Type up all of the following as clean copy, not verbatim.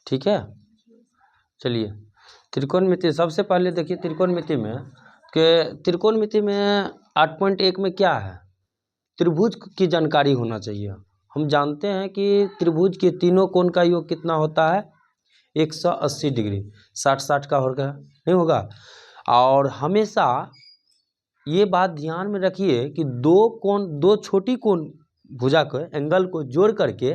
ठीक है। चलिए त्रिकोणमिति, सबसे पहले देखिए त्रिकोणमिति में कि त्रिकोणमिति में 8.1 में क्या है, त्रिभुज की जानकारी होना चाहिए। हम जानते हैं कि त्रिभुज के तीनों कोण का योग कितना होता है, 180 डिग्री। 60-60 का होगा, नहीं होगा। और हमेशा ये बात ध्यान में रखिए कि दो छोटी कोण भुजा को एंगल को जोड़ करके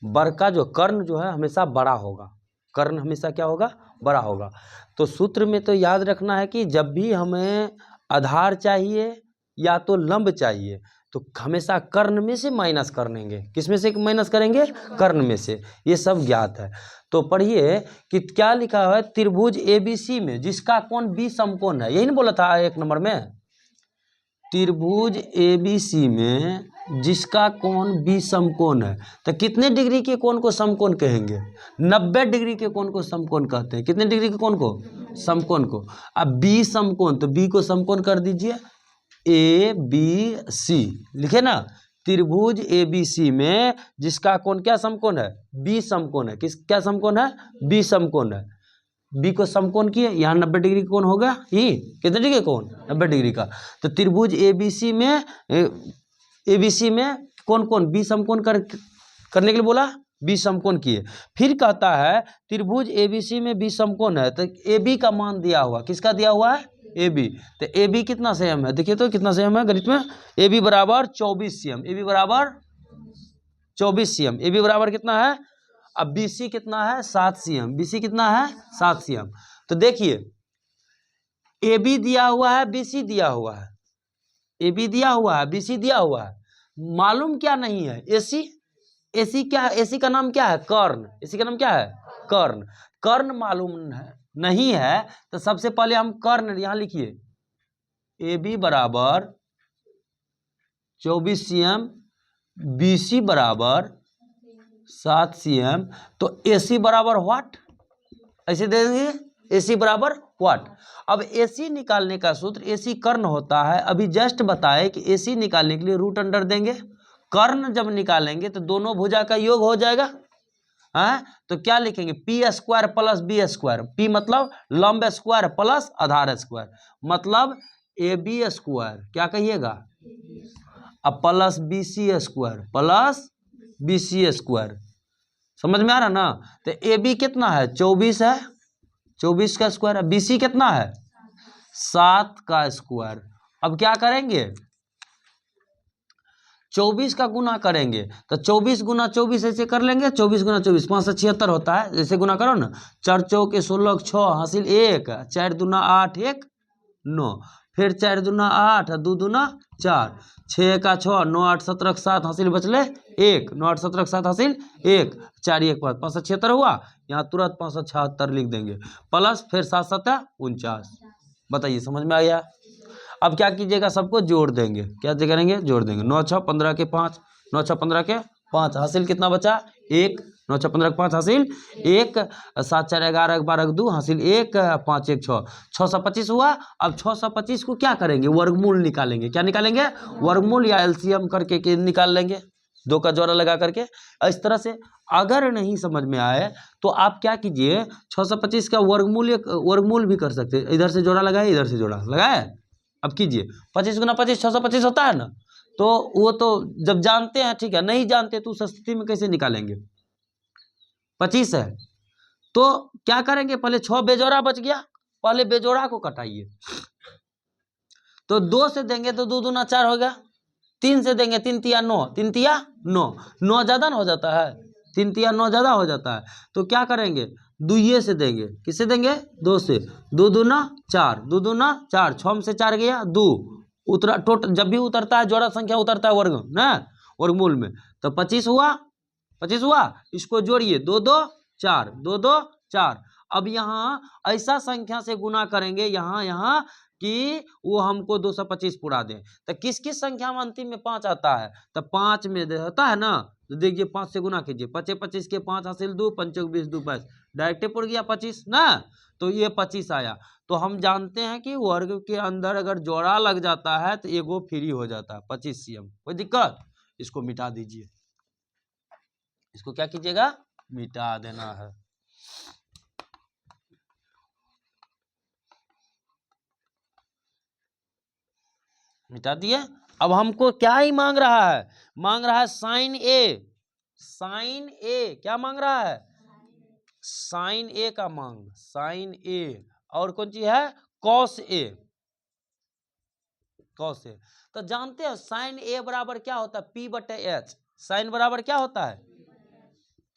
बड़का जो कर्ण जो है हमेशा बड़ा होगा, कर्ण हमेशा क्या होगा, बड़ा होगा। तो सूत्र में तो याद रखना है कि जब भी हमें आधार चाहिए या तो लंब चाहिए तो हमेशा कर्ण में से माइनस कर लेंगे। किस में से माइनस करेंगे, कर्ण में से। ये सब ज्ञात है। तो पढ़िए कि क्या लिखा है, त्रिभुज ABC में जिसका कोण B समकोण है, यही नहीं बोला था 1 नंबर में, त्रिभुज ABC में जिसका कोण B समकोण है। तो कितने डिग्री के कोण को समकोण कहेंगे, 90 डिग्री के कोण को समकोण कहते हैं। कितने डिग्री के कोण को, समकोण को। अब B समकोण, तो B को समकोण कर दीजिए, ABC लिखे ना, त्रिभुज ABC में जिसका कोण क्या समकोण है, B समकोण है। किस क्या समकोण है, B समकोण है। बी को समकोण किए, यहाँ 90 डिग्री का कोण होगा, ही कितने डिग्री का कोण, 90 डिग्री का। तो त्रिभुज ABC में कौन बी समकोण करने के लिए बोला, बी समकोण किए। फिर कहता है त्रिभुज ABC में बी समकोण है, तो AB का मान दिया हुआ, किसका दिया हुआ है, AB। तो AB कितना सेम है, देखिए तो कितना सेम है गणित में, AB बराबर 24 cm, AB बराबर 24 cm, AB बराबर कितना है, अब BC कितना है, 7 cm, BC कितना है, 7 cm। तो देखिए AB दिया हुआ है, BC दिया हुआ है, AB दिया हुआ है, BC दिया हुआ है, मालूम क्या नहीं है, AC क्या है, AC का नाम क्या है, कर्ण। AC का नाम क्या है, कर्ण। कर्ण मालूम नहीं है तो सबसे पहले हम कर्ण यहां लिखिए, AB बराबर 24 cm, BC बराबर 7 cm। तो AC बराबर व्हाट, ऐसे दे देंगे, AC बराबर व्हाट। अब AC निकालने का सूत्र, AC कर्ण होता है। अभी जस्ट बताए कि AC निकालने के लिए रूट अंडर देंगे, कर्ण जब निकालेंगे तो दोनों भुजा का योग हो जाएगा। हाँ, तो क्या लिखेंगे, P² प्लस B²। P मतलब लंब स्क्वायर प्लस आधार स्क्वायर, मतलब AB², क्या कहिएगा, अब प्लस BC² समझ में आ रहा ना। तो AB कितना है, 24 है, 24 का स्क्वायर है। BC कितना है, 7 का स्क्वायर। अब क्या करेंगे, 24 का गुना करेंगे, तो 24 गुना 24 ऐसे कर लेंगे, 24 गुना 24 576 होता है, जैसे गुना करो ना, 4 चौके 16 6 हासिल 1, 4 दूना 8 1 9, फिर 4 दूना 8 2 दूना 4, 6 का 6 9 8 17 7 हासिल बचले 1, 9 8 17 7 हासिल 1, 4 1 5 576 हुआ। यहाँ तुरंत 576 लिख देंगे, प्लस फिर 7 7 49। बताइए समझ में आ गया। अब क्या कीजिएगा, सबको जोड़ देंगे, क्या करेंगे, जोड़ देंगे, 9 6 15 के 5, 9 6 15 के 5 हासिल कितना बचा, 1, 9 6 15 के 5 हासिल 1, 7 4 11 12 2 हासिल 1, 5 1 6, 625 हुआ। अब 625 को क्या करेंगे, वर्गमूल निकालेंगे। क्या निकालेंगे, वर्गमूल या एलसीएम करके निकाल लेंगे, दो का जोड़ा लगा करके। इस तरह से अगर नहीं समझ में आए तो आप क्या कीजिए, 625 का वर्गमूल भी कर सकते हैं, इधर से जोड़ा लगाए, इधर से जोड़ा लगाए। अब कीजिए, 25 गुना 25 625 होता है ना। तो वो तो जब जानते हैं ठीक है, नहीं जानते तो उस स्थिति में कैसे निकालेंगे, 25 है तो क्या करेंगे, पहले 6 बेजोड़ा बच गया, पहले बेजोड़ा को कटाइए। तो 2 से देंगे तो 2 दूना 4 हो गया, 3 से देंगे 3 तिया 9, 3 तिया 9, 9 ज्यादा ना हो जाता है, 3 तिया 9 ज्यादा हो जाता है। तो क्या करेंगे, दुइये से देंगे, किससे देंगे, 2 से, 2 दूना 4, 2 दूना 4, 6 में से 4 गया 2, उतरा टोटल जब भी उतरता है जोड़ा संख्या उतरता है वर्ग ना, वर्गमूल में। तो 25 हुआ, 25 हुआ, इसको जोड़िए, 2 2 4, 2 2 4। अब यहाँ ऐसा संख्या से गुना करेंगे यहाँ कि वो हमको 225 पूरा दें। तो किस किस संख्या में अंतिम में 5 आता है, तो 5 में होता है ना, तो देखिए 5 से गुना कीजिए, 5 25 के 5 हासिल 2, 5 20 2 22, डायरेक्ट पड़ गया 25 ना। तो ये 25 आया। तो हम जानते हैं कि वर्ग के अंदर अगर जोड़ा लग जाता है तो एगो फ्री हो जाता है, 25 cm। कोई दिक्कत, इसको मिटा दीजिए, इसको क्या कीजिएगा, मिटा देना है। मिटा दिए। अब हमको क्या ही मांग रहा है, मांग रहा है साइन ए, साइन ए क्या मांग रहा है, साइन ए का मांग, साइन ए, और कौन चीज है, कॉस ए, कॉस ए। तो जानते हैं साइन ए बराबर क्या होता है, पी बटे एच, साइन बराबर क्या होता है,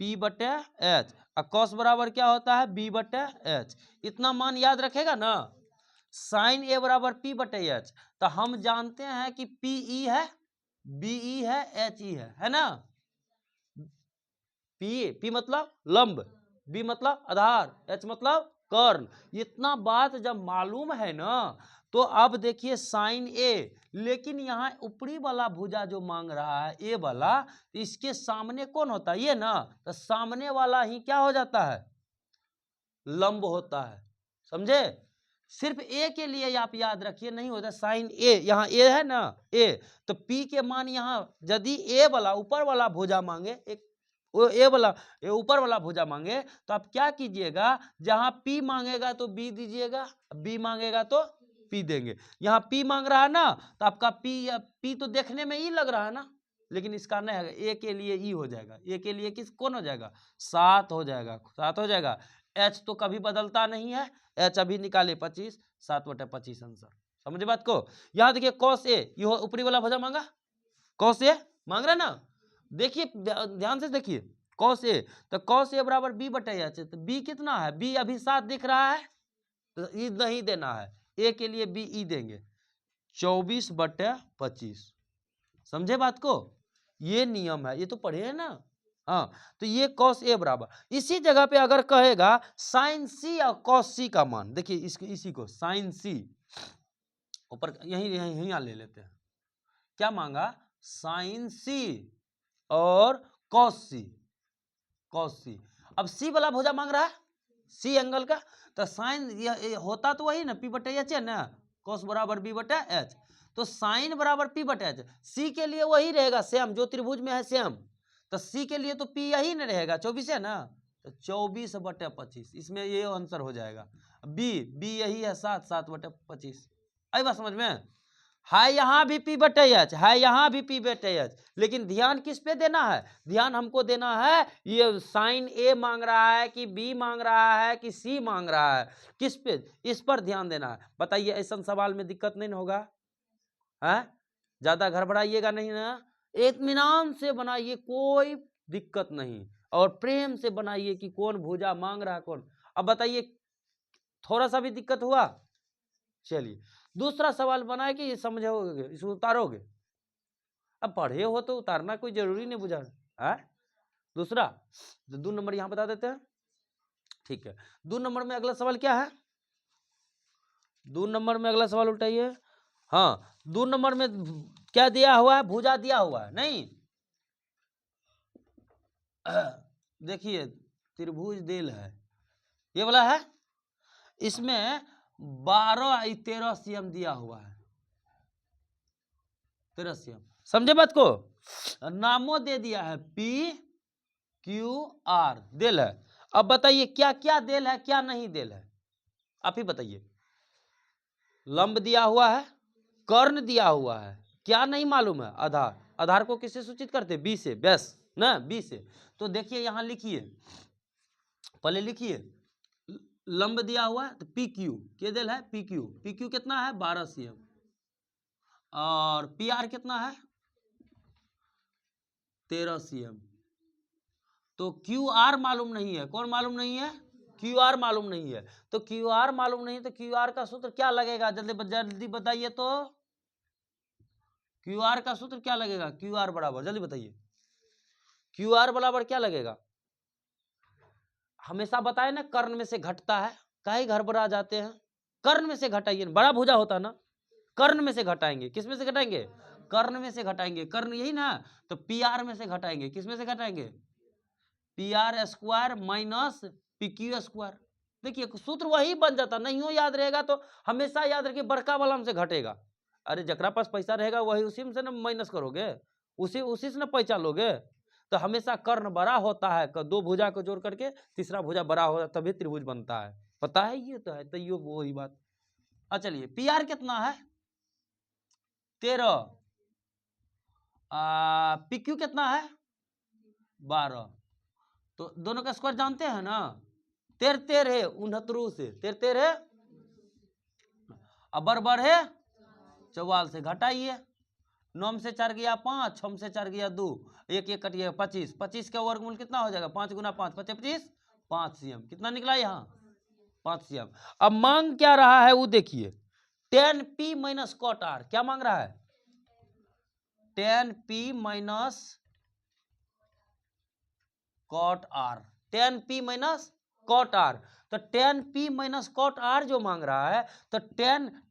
पी बटे एच, और कॉस बराबर क्या होता है, बी बटे एच। इतना मान याद रखेगा ना, साइन ए बराबर पी बटे एच। तो हम जानते हैं कि पी ई है, बी ई है, एच ई है ना। पी मतलब लंब, बी मतलब आधार, एच मतलब कर्ण। इतना बात जब मालूम है ना, तो अब देखिए साइन ए, लेकिन यहाँ ऊपरी वाला भुजा जो मांग रहा है ए वाला, इसके सामने कौन होता है, ये ना, तो सामने वाला ही क्या हो जाता है, लंब होता है। समझे, सिर्फ ए के लिए आप याद रखिए, नहीं होता साइन ए, यहाँ ए है ना ए, तो पी के मान यहाँ यदि ए वाला ऊपर वाला भुजा मांगे, एक वो ए वाला ऊपर वाला भुजा मांगे, तो आप क्या कीजिएगा, जहां पी मांगेगा तो बी दीजिएगा, बी मांगेगा तो पी देंगे। यहाँ पी मांग रहा है ना, तो आपका पी तो देखने में ई लग रहा है ना, लेकिन इसका नहीं है, ए के लिए ई हो जाएगा, ए के लिए किस कौन हो जाएगा, 7 हो जाएगा, 7 हो जाएगा। एच तो कभी बदलता नहीं है, एच अभी निकाले 25, 7/25 आंसर। समझे बात को। यहाँ देखिए कॉस ए, ये ऊपरी वाला भुजा मांगा, कॉस ए मांग रहा है ना, देखिए ध्यान से देखिए, कॉस ए, तो कॉस ए बराबर बी बटे एच, तो बी कितना है, बी अभी 7 दिख रहा है, तो ई नहीं देना है, ए के लिए बी ई देंगे, 24/25। समझे बात को, ये नियम है, ये तो पढ़े है ना। हाँ, तो ये कॉस ए बराबर, इसी जगह पे अगर कहेगा साइन सी और कॉस सी का मान, देखिए इसी को साइन सी ऊपर यही यही ले लेते हैं, क्या मांगा, साइन सी और कॉस सी, कॉस सी। अब सी वाला भुजा मांग रहा है सी एंगल का, तो साइन होता तो वही ना, पी बटे एच है ना, कॉस बराबर बी बटे एच, तो साइन बराबर पी बटे एच, सी के लिए वही रहेगा सेम, जो त्रिभुज में है सेम, तो सी के लिए तो पी यही ना रहेगा, 24 है ना, तो 24/25, इसमें ये आंसर हो जाएगा। बी यही है 7/25। आई बात समझ में, है यहाँ भी पी बटे एच, है यहाँ भी पी बटे एच, लेकिन ध्यान किस पे देना है, ध्यान हमको देना है ये साइन ए मांग रहा है कि बी मांग रहा है कि सी मांग रहा है, किस पे, इस पर ध्यान देना है। बताइए ऐसा सवाल में दिक्कत नहीं होगा, है ज्यादा घबराइएगा नहीं ना, इत्मीनान से बनाइए, कोई दिक्कत नहीं, और प्रेम से बनाइए कि कौन भुजा मांग रहा है कौन। अब बताइए थोड़ा सा भी दिक्कत हुआ, चलिए दूसरा सवाल बनाए कि ये समझोगे, इसको उतारोगे, अब पढ़े हो तो उतारना कोई जरूरी नहीं बुझा है। दूसरा 2 नंबर यहां बता देते हैं, ठीक है। 2 नंबर में अगला सवाल क्या है, 2 नंबर में अगला सवाल उठाइए। हाँ 2 नंबर में क्या दिया हुआ है, भुजा दिया हुआ है नहीं, देखिए त्रिभुज देल है, ये वाला है, इसमें 12-13 सीएम दिया हुआ है, 13 सीएम। समझे बात को, नामों दे दिया है पी क्यू आर देल है। अब बताइए क्या क्या देल है क्या नहीं देल है, आप ही बताइए। लंब दिया हुआ है, कर्ण दिया हुआ है, क्या नहीं मालूम है, आधार, आधार को किससे सूचित करते, बी से, बेस ना, बी से। तो देखिए यहां लिखिए, पहले लिखिए लंब दिया हुआ है तो पी क्यू के दिल है, पी क्यू कितना है 12 सीएम, और पी आर कितना है 13 सीएम। तो क्यू आर मालूम नहीं है, कौन मालूम नहीं है, क्यू आर मालूम नहीं है, तो क्यू आर मालूम नहीं, तो क्यू आर का सूत्र क्या लगेगा, जल्दी बताइए तो, क्यू आर का सूत्र क्या लगेगा, क्यू आर बराबर, जल्दी बताइए, क्यू आर बराबर क्या लगेगा, हमेशा बताए ना कर्ण में से घटता है, काहे घर पर आ जाते हैं, कर्ण में से घटाइए, बड़ा भुजा होता ना, कर्ण में से घटाएंगे, किस में से घटाएंगे, कर्ण में से घटाएंगे, कर्ण यही ना, तो पी आर में से घटाएंगे, किस में से घटाएंगे, P R square minus P Q square. देखिए सूत्र वही बन जाता, नहीं हो याद रहेगा तो हमेशा याद रखिए बड़का वाला से घटेगा, अरे जकरा पास पैसा रहेगा वही उसी में से ना माइनस करोगे, उसी से ना पैसा लोगे, तो हमेशा कर्ण बड़ा होता है, 2 भुजा को जोड़ करके तीसरा भुजा बड़ा होता है, तभी त्रिभुज बनता है, पता है ये तो है, तो ये वही बात। चलिए पी आर कितना है, 13, पी क्यू कितना है 12, तो दोनों का स्क्वायर जानते हैं ना, 13 है 69 से, 13 है, अब बराबर है 44 से घटाइए, 9 से 4 गया 5, 6 से 4 गया 2, एक एक कटिए 25, 25 का वर्गमूल कितना हो जाएगा 5 गुना 5, 25, 5 cm, कितना निकला यहाँ 5 cm। अब मांग क्या रहा है वो देखिए, tan p minus cot r, क्या मांग रहा है tan p minus cot r, tan p minus cot r, तो tan p minus cot r जो मांग रहा है, तो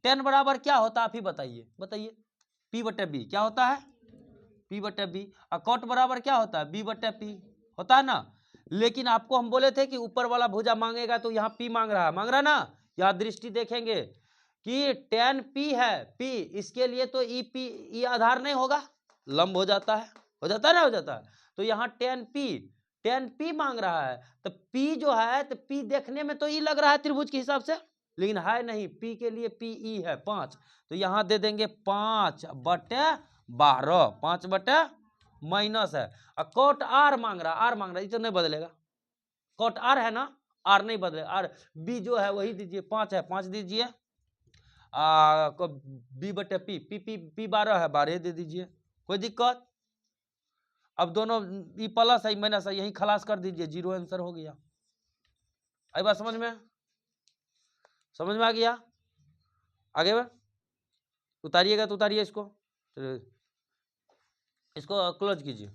tan बराबर क्या होता है आप ही बताइए, बताइए p बटे b क्या होता है p बटे b, और कॉट बराबर क्या होता है b बटे p होता है ना। लेकिन आपको हम बोले थे कि ऊपर वाला भुजा मांगेगा तो यहाँ p मांग रहा है ना, यहाँ दृष्टि देखेंगे कि tan p है, p इसके लिए तो ई आधार नहीं होगा, लंब हो जाता है, हो जाता है ना, हो जाता है, तो यहाँ tan p मांग रहा है, तो p जो है, तो p देखने में तो ई लग रहा है त्रिभुज के हिसाब से, लेकिन है नहीं, p के लिए p ई है 5, तो यहाँ दे देंगे 5 बटे 12, 5 बटे माइनस है, और कोट r मांग रहा है, ये तो नहीं बदलेगा, कोट r है ना, r नहीं बदलेगा, r b जो है वही दीजिए, 5 है 5 दीजिए, b बटे p 12 है 12 दे दीजिए, कोई दिक्कत। अब दोनों ई प्लस है माइनस है, यही खलास कर दीजिए, 0 आंसर हो गया। आई बात समझ में आ गया, आगे बढ़, उतारिएगा तो उतारिए इसको क्लोज कीजिए।